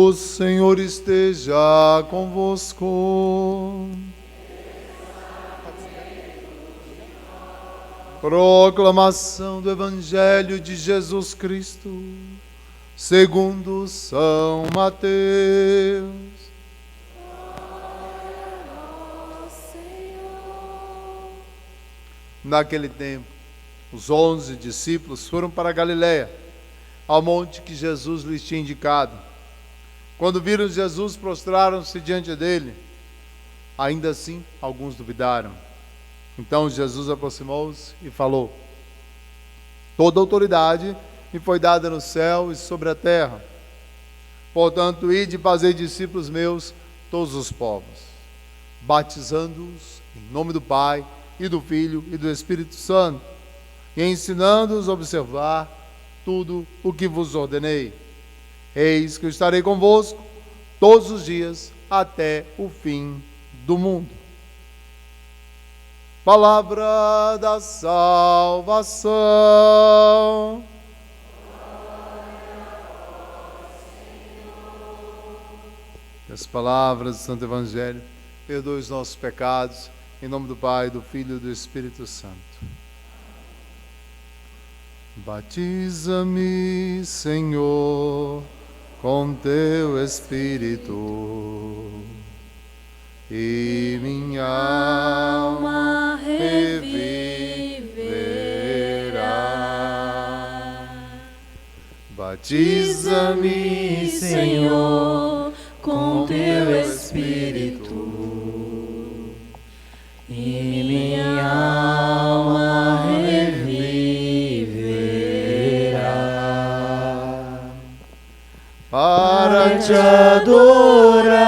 O Senhor esteja convosco. Proclamação do Evangelho de Jesus Cristo, segundo São Mateus. Naquele tempo, os 11 discípulos foram para a Galiléia, ao monte que Jesus lhes tinha indicado. Quando viram Jesus, prostraram-se diante dele. Ainda assim, alguns duvidaram. Então Jesus aproximou-se e falou: toda autoridade me foi dada no céu e sobre a terra. Portanto, ide e fazei discípulos meus todos os povos, batizando-os em nome do Pai, e do Filho, e do Espírito Santo, e ensinando-os a observar tudo o que vos ordenei. Eis que eu estarei convosco todos os dias, até o fim do mundo. Palavra da salvação. Que as palavras do Santo Evangelho perdoem os nossos pecados, em nome do Pai, do Filho e do Espírito Santo. Batiza-me, Senhor, com teu Espírito, e minha alma reviverá. Batiza-me, Senhor, com teu Espírito, e minha alma reviverá. Para te adorar,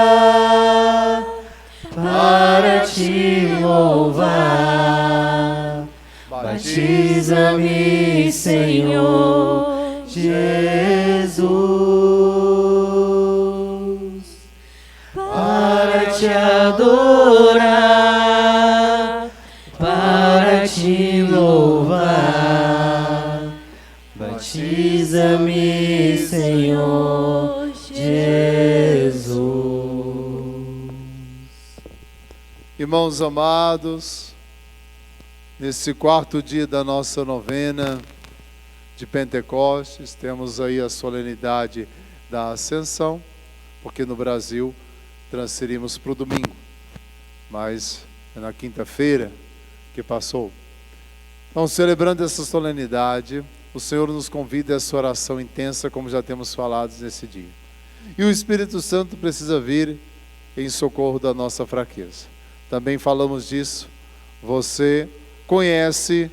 para te louvar, batiza-me, Senhor Jesus, para te adorar, para te louvar, batiza-me, Senhor Jesus. Irmãos amados, nesse quarto dia da nossa novena de Pentecostes, temos aí a solenidade da Ascensão, porque no Brasil transferimos para o domingo, mas é na quinta-feira que passou. Então, celebrando essa solenidade, o Senhor nos convida a essa oração intensa, como já temos falado nesse dia. E o Espírito Santo precisa vir em socorro da nossa fraqueza. Também falamos disso. Você conhece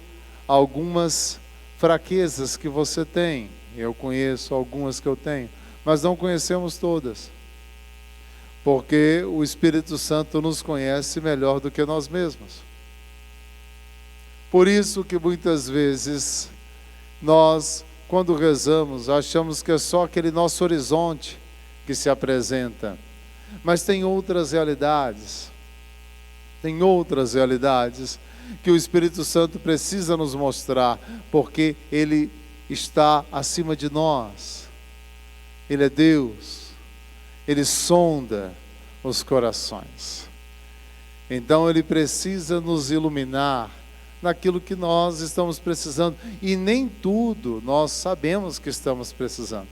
algumas fraquezas que você tem. Eu conheço algumas que eu tenho, mas não conhecemos todas. Porque o Espírito Santo nos conhece melhor do que nós mesmos. Por isso que muitas vezes nós, quando rezamos, achamos que é só aquele nosso horizonte que se apresenta. Mas tem outras realidades. Tem outras realidades que o Espírito Santo precisa nos mostrar, porque Ele está acima de nós. Ele é Deus. Ele sonda os corações. Então Ele precisa nos iluminar naquilo que nós estamos precisando. E nem tudo nós sabemos que estamos precisando.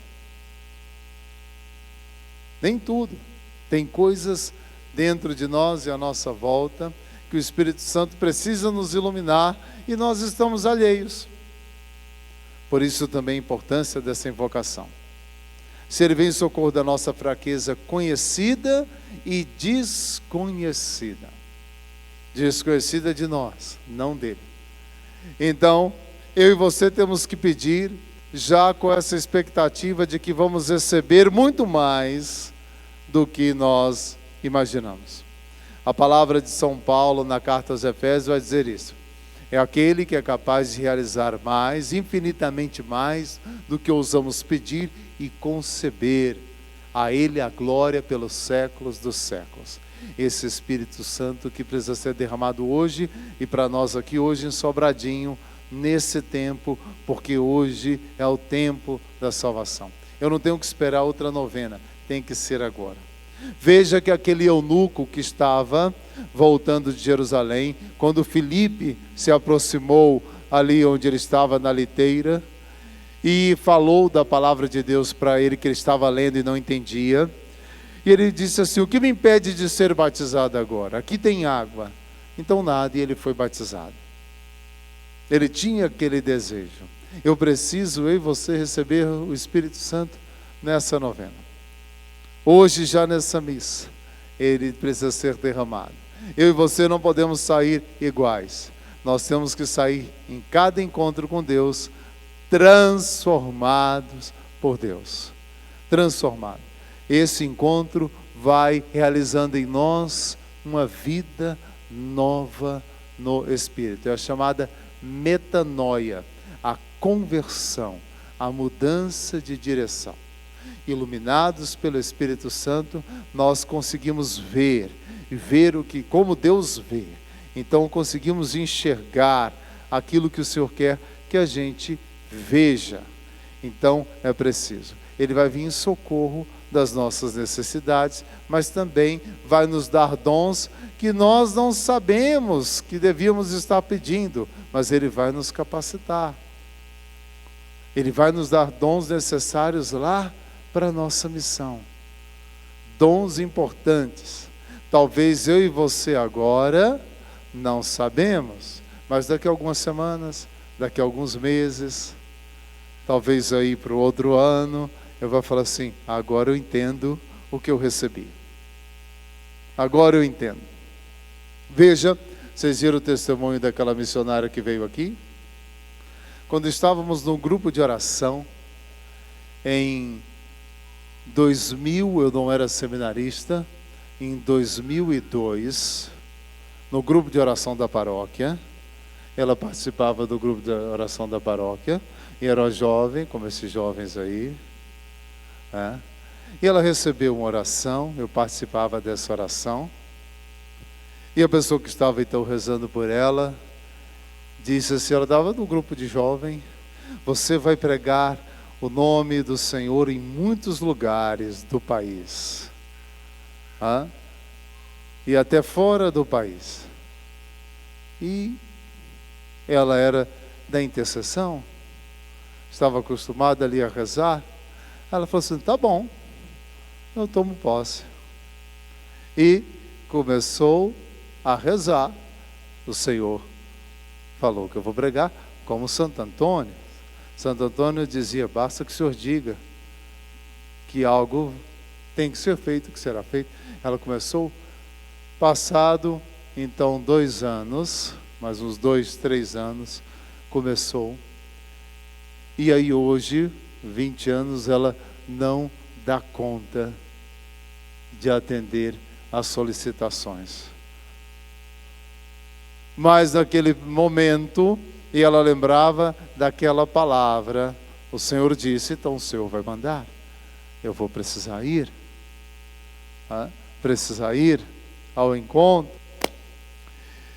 Nem tudo. Tem coisas dentro de nós e à nossa volta que o Espírito Santo precisa nos iluminar e nós estamos alheios. Por isso também a importância dessa invocação. Se Ele vem em socorro da nossa fraqueza conhecida e desconhecida. Desconhecida de nós, não dele. Então, eu e você temos que pedir, já com essa expectativa de que vamos receber muito mais do que nós imaginamos. A palavra de São Paulo na carta aos Efésios vai dizer isso. É aquele que é capaz de realizar mais, infinitamente mais, do que ousamos pedir e conceber. A Ele a glória pelos séculos dos séculos. Esse Espírito Santo que precisa ser derramado hoje e para nós aqui hoje em Sobradinho, nesse tempo, porque hoje é o tempo da salvação. Eu não tenho que esperar outra novena. tem que ser agora. Veja que aquele eunuco que estava voltando de Jerusalém, quando Filipe se aproximou ali onde ele estava na liteira, e falou da palavra de Deus para ele, que ele estava lendo e não entendia, e ele disse assim: o que me impede de ser batizado agora? Aqui tem água. Então nada, e ele foi batizado. Ele tinha aquele desejo. Eu preciso, eu e você, receber o Espírito Santo nessa novena. Hoje, já nessa missa, ele precisa ser derramado. Eu e você não podemos sair iguais. Nós temos que sair em cada encontro com Deus transformados por Deus. Transformado. Esse encontro vai realizando em nós uma vida nova no Espírito. É a chamada metanoia, a conversão, a mudança de direção. Iluminados pelo Espírito Santo, nós conseguimos ver o que, como Deus vê. Então conseguimos enxergar aquilo que o Senhor quer que a gente veja. Então é preciso. Ele vai vir em socorro das nossas necessidades, mas também vai nos dar dons que nós não sabemos que devíamos estar pedindo, mas Ele vai nos capacitar. Ele vai nos dar dons necessários lá para a nossa missão. Dons importantes. Talvez eu e você agora não sabemos, mas daqui a algumas semanas, daqui a alguns meses, talvez aí para o outro ano, eu vou falar assim: agora eu entendo o que eu recebi. Agora eu entendo. Veja, vocês viram o testemunho daquela missionária que veio aqui? Quando estávamos num grupo de oração, em 2000, eu não era seminarista, em 2002, no grupo de oração da paróquia, ela participava do grupo de oração da paróquia, e era jovem, como esses jovens aí, e ela recebeu uma oração, eu participava dessa oração, e a pessoa que estava então rezando por ela, disse assim, ela estava no grupo de jovem: você vai pregar o nome do Senhor em muitos lugares do país, e até fora do país. E ela era da intercessão, estava acostumada ali a rezar. Ela falou assim: tá bom, eu tomo posse. E começou a rezar. O Senhor falou que eu vou pregar como Santo Antônio. Santo Antônio dizia: basta que o Senhor diga que algo tem que ser feito, que será feito. Ela começou, passado então 2 anos, mais uns 2, 3 anos, começou. E aí hoje, 20 anos, ela não dá conta de atender às solicitações. Mas naquele momento, e ela lembrava daquela palavra, o Senhor disse: então o Senhor vai mandar, eu vou precisar ir, precisar ir ao encontro.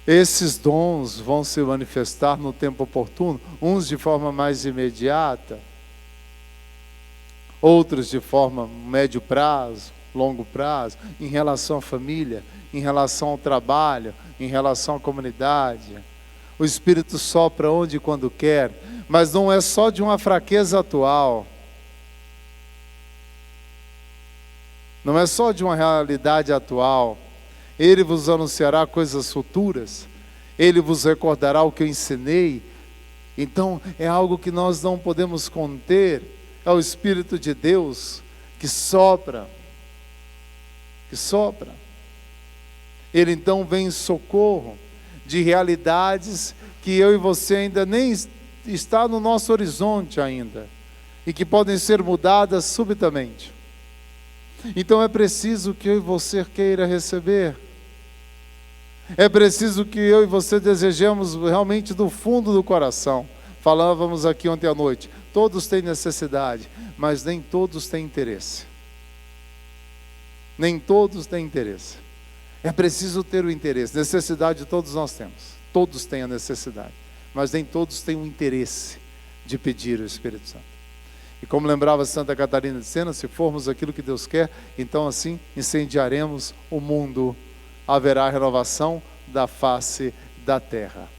Esses dons vão se manifestar no tempo oportuno, uns de forma mais imediata, outros de forma médio prazo, longo prazo, em relação à família, em relação ao trabalho, em relação à comunidade. O Espírito sopra onde e quando quer, mas não é só de uma fraqueza atual, não é só de uma realidade atual. Ele vos anunciará coisas futuras, Ele vos recordará o que eu ensinei. Então é algo que nós não podemos conter. É o Espírito de Deus que sopra, Ele então vem em socorro de realidades que eu e você ainda nem está no nosso horizonte ainda, e que podem ser mudadas subitamente. Então é preciso que eu e você queira receber. É preciso que eu e você desejemos realmente do fundo do coração. Falávamos aqui ontem à noite, todos têm necessidade, mas nem todos têm interesse. Nem todos têm interesse. É preciso ter o interesse. Necessidade todos nós temos. Todos têm a necessidade, mas nem todos têm o interesse de pedir o Espírito Santo. E como lembrava Santa Catarina de Sena, se formos aquilo que Deus quer, então assim incendiaremos o mundo, haverá renovação da face da terra.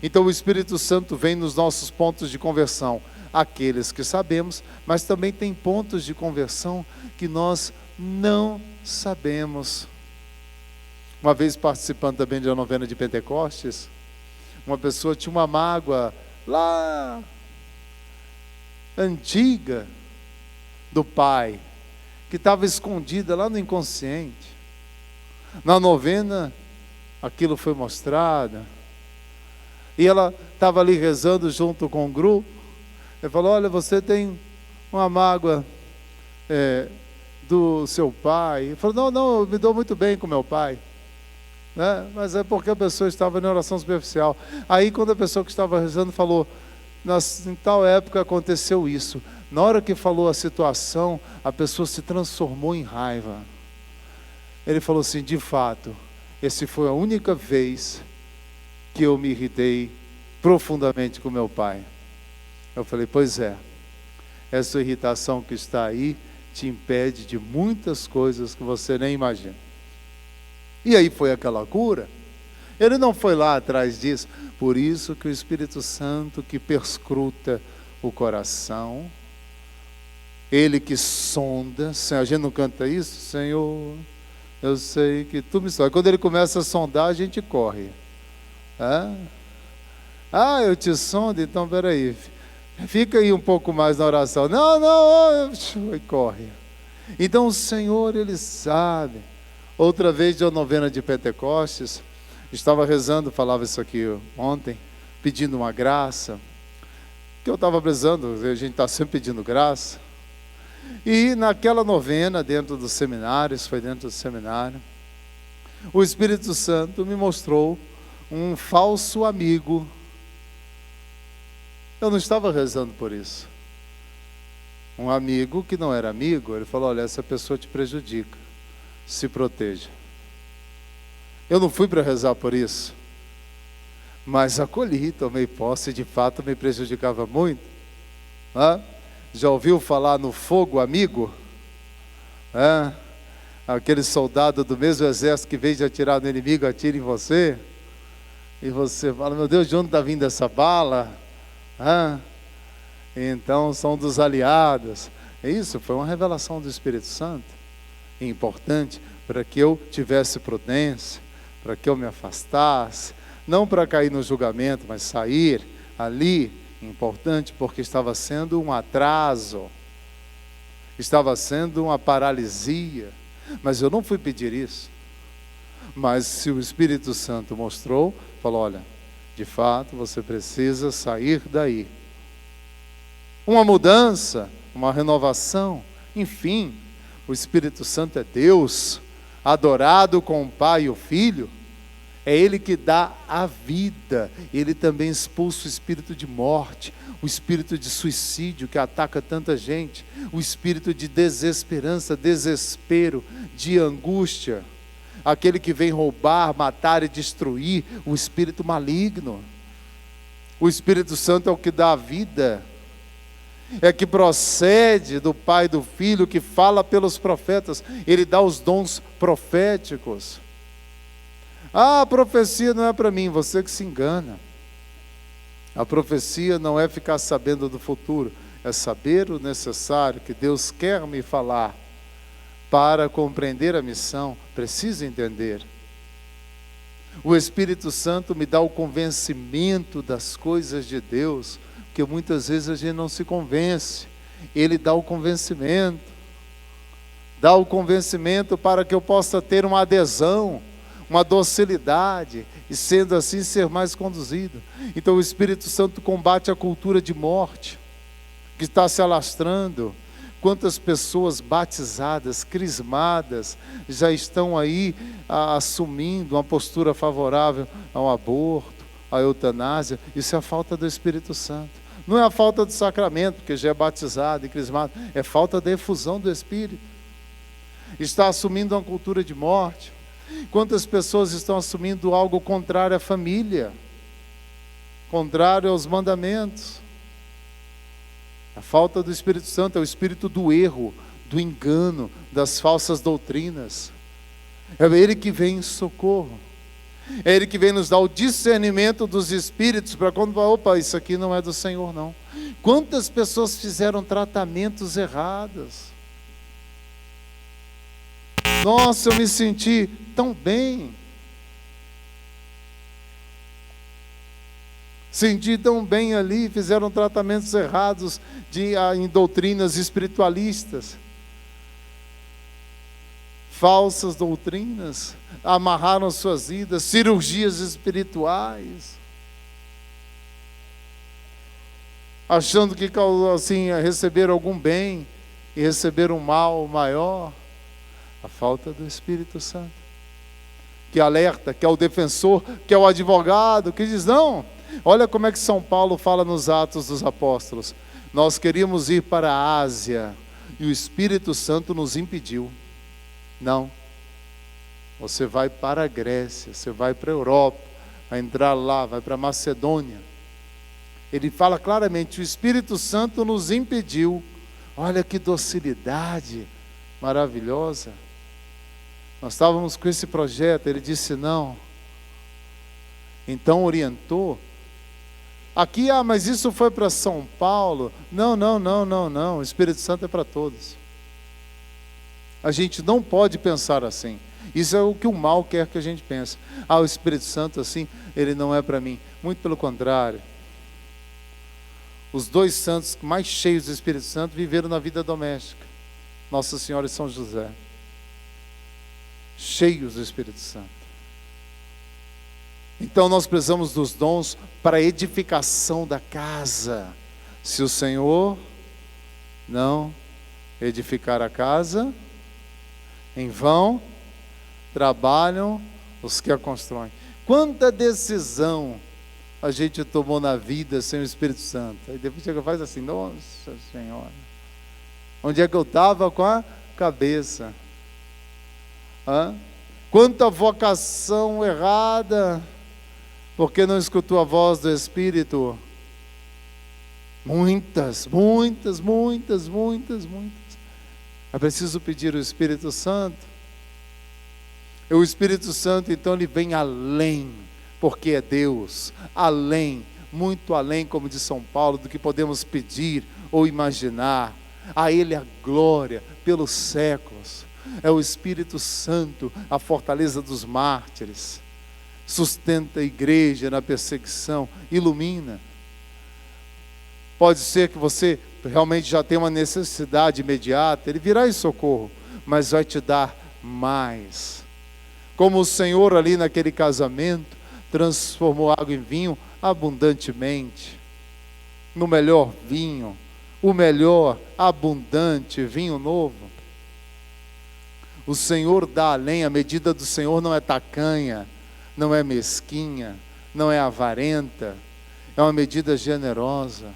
Então o Espírito Santo vem nos nossos pontos de conversão, aqueles que sabemos, mas também tem pontos de conversão que nós não sabemos. Uma vez participando também da novena de Pentecostes, uma pessoa tinha uma mágoa lá antiga do pai, que estava escondida lá no inconsciente. Na novena, aquilo foi mostrado, e ela estava ali rezando junto com o grupo. Ele falou: olha, você tem uma mágoa do seu pai. Ele falou: não, eu me dou muito bem com meu pai, né? Mas é porque a pessoa estava em oração superficial. Aí quando a pessoa que estava rezando falou: em tal época aconteceu isso. Na hora que falou a situação, a pessoa se transformou em raiva. Ele falou assim: de fato, essa foi a única vez que eu me irritei profundamente com meu pai. Eu falei: pois é, essa irritação que está aí te impede de muitas coisas que você nem imagina. E aí foi aquela cura. Ele não foi lá atrás disso. Por isso que o Espírito Santo, que perscruta o coração, ele que sonda, a gente não canta isso? Senhor, eu sei que tu me sondas. Quando ele começa a sondar, a gente corre. Eu te sondo, então peraí, fica aí um pouco mais na oração. Não, e corre. Então o Senhor, ele sabe. Outra vez de uma novena de Pentecostes, estava rezando, falava isso aqui ontem, pedindo uma graça, que eu estava prezando, a gente está sempre pedindo graça. E naquela novena, dentro do seminário, isso foi dentro do seminário, o Espírito Santo me mostrou um falso amigo. Eu não estava rezando por isso. Um amigo que não era amigo, ele falou: olha, essa pessoa te prejudica, se proteja. Eu não fui para rezar por isso, mas acolhi, tomei posse, de fato me prejudicava muito. Já ouviu falar no fogo amigo? Aquele soldado do mesmo exército que veio de atirar no inimigo, atira em você, e você fala: meu Deus, de onde está vindo essa bala? Então são dos aliados. Isso foi uma revelação do Espírito Santo, importante para que eu tivesse prudência, para que eu me afastasse, não para cair no julgamento, mas sair ali. Importante porque estava sendo um atraso, estava sendo uma paralisia, mas eu não fui pedir isso. Mas se o Espírito Santo mostrou, falou: olha, de fato você precisa sair daí. Uma mudança, uma renovação, enfim, o Espírito Santo é Deus, adorado com o Pai e o Filho. É Ele que dá a vida. Ele também expulsa o espírito de morte, o espírito de suicídio que ataca tanta gente, o espírito de desesperança, desespero, de angústia, aquele que vem roubar, matar e destruir, o espírito maligno. O Espírito Santo é o que dá a vida, é que procede do Pai e do Filho, que fala pelos profetas. Ele dá os dons proféticos. A profecia não é para mim, você que se engana. A profecia não é ficar sabendo do futuro, é saber o necessário que Deus quer me falar. Para compreender a missão, preciso entender. O Espírito Santo me dá o convencimento das coisas de Deus, porque muitas vezes a gente não se convence. Ele dá o convencimento. Dá o convencimento para que eu possa ter uma adesão, uma docilidade, e sendo assim ser mais conduzido. Então o Espírito Santo combate a cultura de morte, que está se alastrando. Quantas pessoas batizadas, crismadas, já estão aí assumindo uma postura favorável ao aborto, à eutanásia. Isso é a falta do Espírito Santo. Não é a falta do sacramento, porque já é batizado e crismado, é falta da efusão do Espírito. Está assumindo uma cultura de morte. Quantas pessoas estão assumindo algo contrário à família, contrário aos mandamentos? A falta do Espírito Santo é o espírito do erro, do engano, das falsas doutrinas. É Ele que vem em socorro. É Ele que vem nos dar o discernimento dos espíritos para quando, opa, isso aqui não é do Senhor não. Quantas pessoas fizeram tratamentos errados? Nossa, eu me senti tão bem. Senti tão bem ali, fizeram tratamentos errados em doutrinas espiritualistas. Falsas doutrinas, amarraram suas vidas, cirurgias espirituais. Achando que assim, receberam algum bem e receberam um mal maior. A falta do Espírito Santo, que alerta, que é o defensor, que é o advogado, que diz, não, olha como é que São Paulo fala nos Atos dos Apóstolos. Nós queríamos ir para a Ásia e o Espírito Santo nos impediu. Não, você vai para a Grécia, você vai para a Europa, vai entrar lá, vai para a Macedônia. Ele fala claramente, o Espírito Santo nos impediu. Olha que docilidade maravilhosa. Nós estávamos com esse projeto, ele disse não. Então orientou. Aqui, mas isso foi para São Paulo. Não, o Espírito Santo é para todos. A gente não pode pensar assim. Isso é o que o mal quer que a gente pense. O Espírito Santo assim, ele não é para mim. Muito pelo contrário. Os dois santos mais cheios do Espírito Santo viveram na vida doméstica. Nossa Senhora e São José. Cheios do Espírito Santo. Então nós precisamos dos dons para a edificação da casa. Se o Senhor não edificar a casa, em vão trabalham os que a constroem. Quanta decisão a gente tomou na vida sem o Espírito Santo. Aí depois chega e faz assim, nossa Senhora, onde é que eu estava com a cabeça? Quanta vocação errada, porque não escutou a voz do Espírito? Muitas. É preciso pedir o Espírito Santo. E o Espírito Santo, então, ele vem além, porque é Deus, além, muito além, como diz São Paulo, do que podemos pedir ou imaginar. A Ele a glória pelos séculos. É o Espírito Santo, a fortaleza dos mártires. Sustenta a igreja na perseguição, ilumina. Pode ser que você realmente já tenha uma necessidade imediata, Ele virá em socorro, mas vai te dar mais. Como o Senhor ali naquele casamento, transformou água em vinho abundantemente. No melhor vinho, o melhor, abundante vinho novo. O Senhor dá além, a medida do Senhor não é tacanha, não é mesquinha, não é avarenta, é uma medida generosa.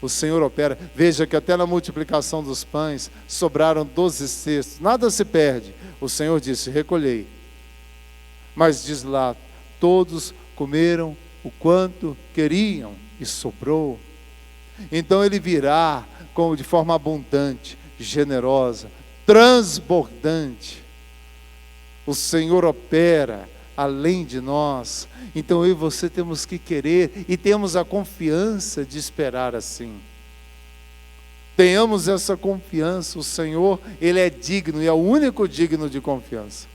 O Senhor opera. Veja que até na multiplicação dos pães sobraram 12 cestos, nada se perde. O Senhor disse, recolhei. Mas diz lá, todos comeram o quanto queriam e sobrou. Então Ele virá de forma abundante, generosa, transbordante. O Senhor opera além de nós. Então eu e você temos que querer e temos a confiança de esperar assim. Tenhamos essa confiança. O Senhor, Ele é digno e é o único digno de confiança.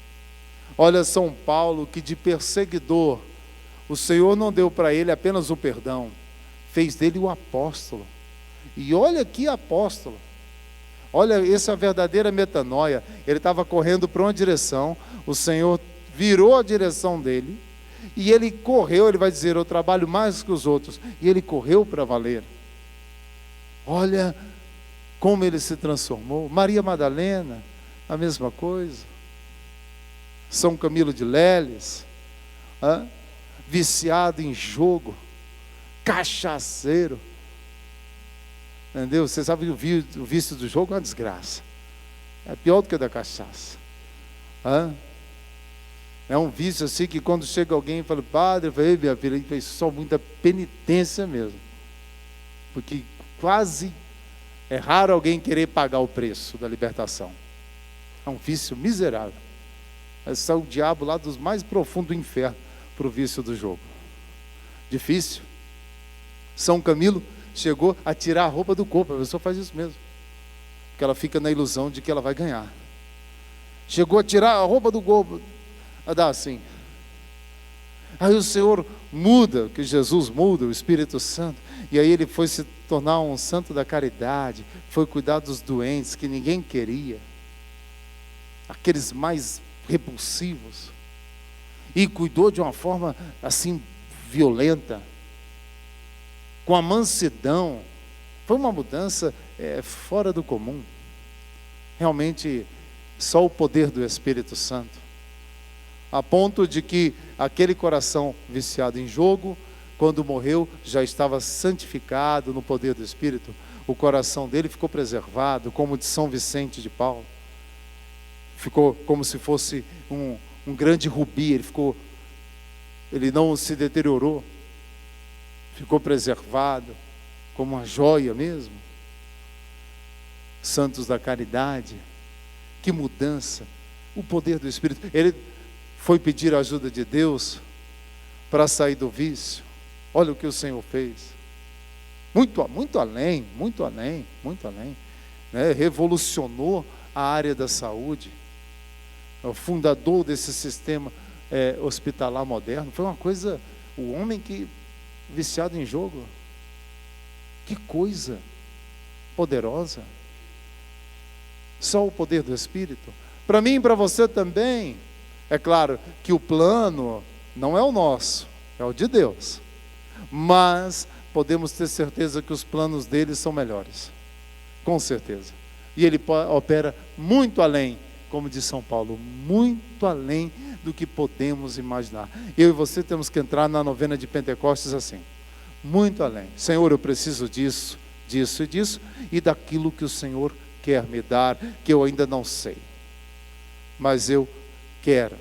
Olha São Paulo, que de perseguidor, o Senhor não deu para ele apenas o perdão, fez dele o apóstolo. E olha que apóstolo. Olha, essa é a verdadeira metanoia. Ele estava correndo para uma direção, o Senhor virou a direção dele, e ele correu, ele vai dizer, eu trabalho mais que os outros, e ele correu para valer. Olha como ele se transformou. Maria Madalena, a mesma coisa. São Camilo de Leles, viciado em jogo, cachaceiro. Entendeu? Você sabe que o vício do jogo é uma desgraça. É pior do que o da cachaça. É um vício assim que quando chega alguém e fala, padre, eu falei, minha filha, ele fez só muita penitência mesmo. Porque quase É raro alguém querer pagar o preço da libertação. É um vício miserável. É só o diabo lá dos mais profundos do inferno para o vício do jogo. Difícil. São Camilo chegou a tirar a roupa do corpo. A pessoa faz isso mesmo, porque ela fica na ilusão de que ela vai ganhar. Chegou a tirar a roupa do corpo, a dar assim. Aí o Senhor muda, que Jesus muda, o Espírito Santo, e aí ele foi se tornar um santo da caridade, foi cuidar dos doentes que ninguém queria, aqueles mais repulsivos, e cuidou de uma forma assim violenta, com a mansidão. Foi uma mudança fora do comum. Realmente só o poder do Espírito Santo, a ponto de que aquele coração viciado em jogo, quando morreu, já estava santificado no poder do Espírito. O coração dele ficou preservado, como o de São Vicente de Paulo. Ficou como se fosse um grande rubi. Ele não se deteriorou, ficou preservado, como uma joia mesmo. Santos da caridade, que mudança, o poder do Espírito. Ele foi pedir a ajuda de Deus para sair do vício. Olha o que o Senhor fez. Muito além, né? Revolucionou a área da saúde. É o fundador desse sistema hospitalar moderno. Foi uma coisa, o homem que viciado em jogo. Que coisa poderosa. Só o poder do Espírito. Para mim e para você também. É claro que o plano não é o nosso, é o de Deus. Mas podemos ter certeza que os planos dele são melhores. Com certeza. E ele opera muito além, como diz São Paulo, muito além do que podemos imaginar. Eu e você temos que entrar na novena de Pentecostes assim. Muito além. Senhor, eu preciso disso, disso e disso, e daquilo que o Senhor quer me dar, que eu ainda não sei. Mas eu quero,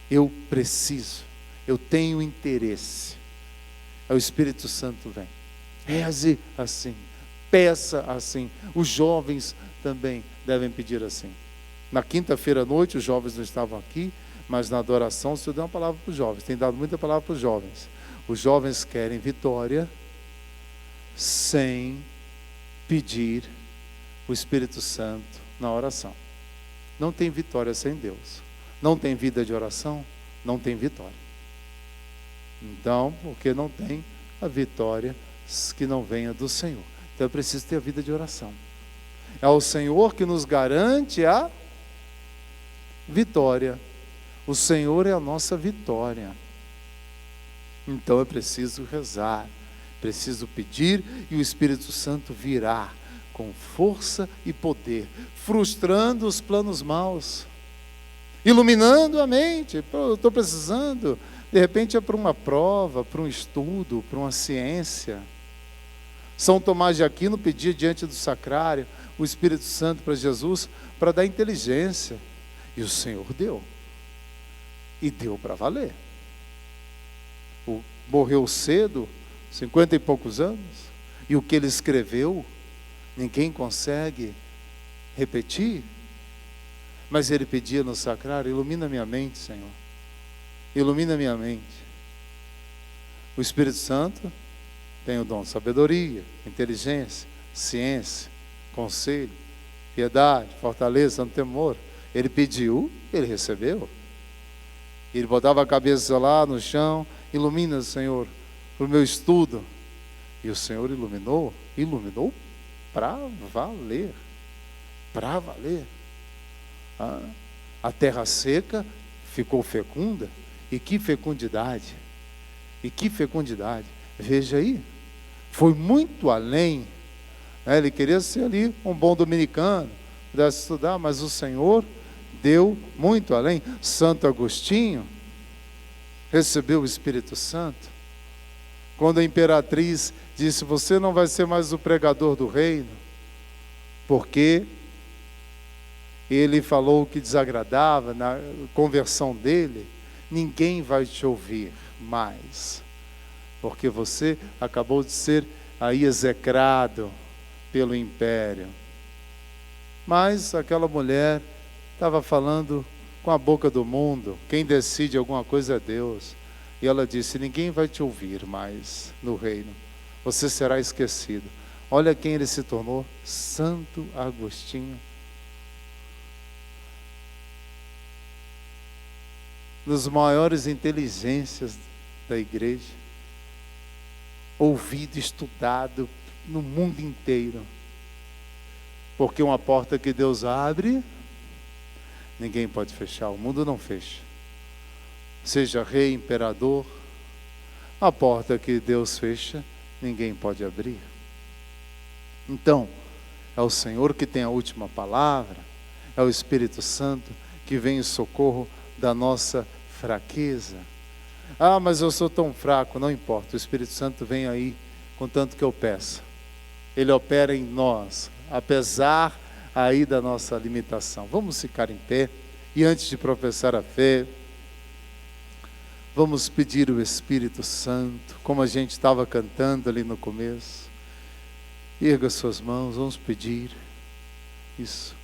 eu preciso, eu tenho interesse. Aí o Espírito Santo vem. Reze assim, peça assim. Os jovens também devem pedir assim. Na quinta-feira à noite, os jovens não estavam aqui, mas na adoração o Senhor deu uma palavra para os jovens. Tem dado muita palavra para os jovens. Os jovens querem vitória sem pedir o Espírito Santo na oração. Não tem vitória sem Deus. Não tem vida de oração, não tem vitória. Então, porque não tem a vitória que não venha do Senhor. Então é preciso ter a vida de oração. É o Senhor que nos garante a vitória. O Senhor é a nossa vitória. Então é preciso rezar, preciso pedir, e o Espírito Santo virá com força e poder, frustrando os planos maus, iluminando a mente. Eu estou precisando, de repente é para uma prova, para um estudo, para uma ciência. São Tomás de Aquino pedia diante do sacrário o Espírito Santo para Jesus, para dar inteligência, e o Senhor deu, e deu para valer. Morreu cedo, 50 e poucos anos, e o que ele escreveu, ninguém consegue repetir. Mas ele pedia no sacrário: ilumina minha mente, Senhor, ilumina minha mente. O Espírito Santo tem o dom de sabedoria, inteligência, ciência, conselho, piedade, fortaleza, santo temor. Ele pediu, ele recebeu. Ele botava a cabeça lá no chão: ilumina, Senhor, para o meu estudo. E o Senhor iluminou para valer, para valer. A terra seca ficou fecunda, e que fecundidade, veja aí, foi muito além, né? Ele queria ser ali um bom dominicano, pudesse estudar, mas o Senhor deu muito além. Santo Agostinho recebeu o Espírito Santo quando a imperatriz disse: você não vai ser mais o pregador do reino, porque ele falou o que desagradava na conversão dele. Ninguém vai te ouvir mais, porque você acabou de ser aí execrado pelo império. Mas aquela mulher estava falando com a boca do mundo. Quem decide alguma coisa é Deus. E ela disse: ninguém vai te ouvir mais no reino. Você será esquecido. Olha quem ele se tornou: Santo Agostinho. Dos maiores inteligências da igreja, ouvido, estudado no mundo inteiro. Porque uma porta que Deus abre, ninguém pode fechar, o mundo não fecha. Seja rei, imperador, a porta que Deus fecha, ninguém pode abrir. Então, é o Senhor que tem a última palavra, é o Espírito Santo que vem em socorro da nossa fraqueza. Ah, mas eu sou tão fraco. Não importa, o Espírito Santo vem aí, contanto que eu peça. Ele opera em nós, apesar aí da nossa limitação. Vamos ficar em pé e antes de professar a fé, vamos pedir o Espírito Santo, como a gente estava cantando ali no começo. Erga suas mãos, vamos pedir isso.